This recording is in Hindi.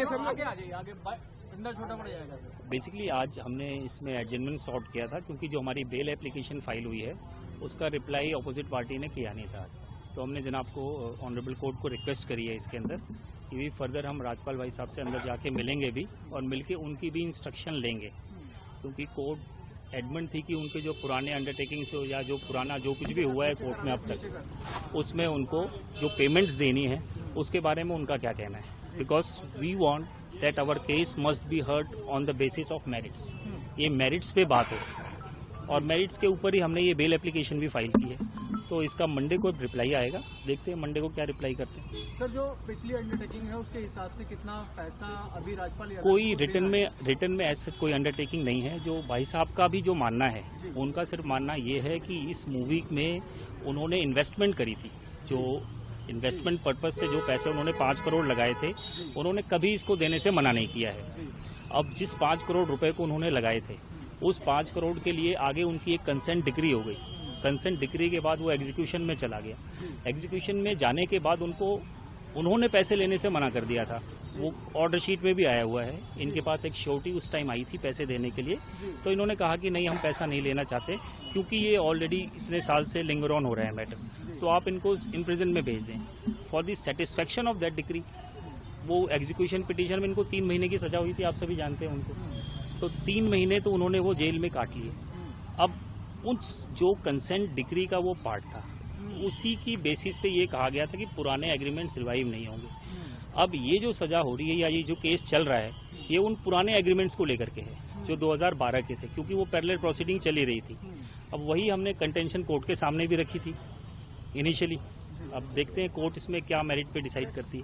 है सर, आगे आ जाइए, आगे डंडा छोटा पड़ जाएगा। बेसिकली आज हमने इसमें एडजमेंट सॉर्ट किया था क्योंकि जो हमारी बेल एप्लीकेशन फाइल हुई है उसका रिप्लाई अपोजिट पार्टी ने किया नहीं था। तो हमने जनाब को ऑनरेबल कोर्ट को रिक्वेस्ट करी है इसके अंदर कि भी फर्दर हम राजपाल भाई साहब से अंदर जाके मिलेंगे भी और मिलके उनकी भी इंस्ट्रक्शन लेंगे, क्योंकि कोर्ट एडमेंट थी कि उनके जो पुराने अंडरटेकिंग्स या जो पुराना जो कुछ भी हुआ है कोर्ट में अब तक उसमें उनको जो पेमेंट्स देनी है उसके बारे में उनका क्या कहना है। Because we want that our case must be heard on the basis of merits. ये मेरिट्स पे बात हो और मेरिट्स के ऊपर ही हमने ये बेल एप्लीकेशन भी फाइल की है। तो इसका मंडे को रिप्लाई आएगा, देखते हैं मंडे को क्या रिप्लाई करते हैं। सर, जो पिछली अंडरटेकिंग है उसके हिसाब से कितना पैसा अभी राजपाल कोई रिटर्न में ऐसे कोई अंडरटेकिंग नहीं है। जो भाई साहब का भी जो मानना है उनका सिर्फ मानना ये है कि इस मूवी में उन्होंने इन्वेस्टमेंट करी थी, जो इन्वेस्टमेंट पर्पज से जो पैसे उन्होंने 5 करोड़ लगाए थे उन्होंने कभी इसको देने से मना नहीं किया है। अब जिस 5 करोड़ रुपए को उन्होंने लगाए थे उस 5 करोड़ के लिए आगे उनकी एक कंसेंट डिक्री हो गई। कंसेंट डिक्री के बाद वो एग्जीक्यूशन में चला गया। एग्जीक्यूशन में जाने के बाद उन्होंने पैसे लेने से मना कर दिया था। वो ऑर्डर शीट में भी आया हुआ है। इनके पास एक श्योरिटी उस टाइम आई थी पैसे देने के लिए, तो इन्होंने कहा कि नहीं, हम पैसा नहीं लेना चाहते क्योंकि ये ऑलरेडी इतने साल से लिंगर ऑन हो रहा है मैटर, तो आप इनको इन प्रिजन में भेज दें for the satisfaction of that decree. वो एग्जीक्यूशन पिटीशन में इनको 3 महीने की सजा हुई थी, आप सभी जानते हैं उनको, तो 3 महीने तो उन्होंने वो जेल में काट लिए। अब उस जो कंसेंट डिक्री का वो पार्ट था उसी की बेसिस पे ये कहा गया था कि पुराने एग्रीमेंट्स रिवाइव नहीं होंगे। अब ये जो सजा हो रही है या ये जो केस चल रहा है ये उन पुराने एग्रीमेंट्स को लेकर के है जो 2012 के थे, क्योंकि वो पैरेलल प्रोसीडिंग चली रही थी। अब वही हमने कंटेंशन कोर्ट के सामने भी रखी थी इनिशियली। अब देखते हैं कोर्ट इसमें क्या मेरिट पे डिसाइड करती है।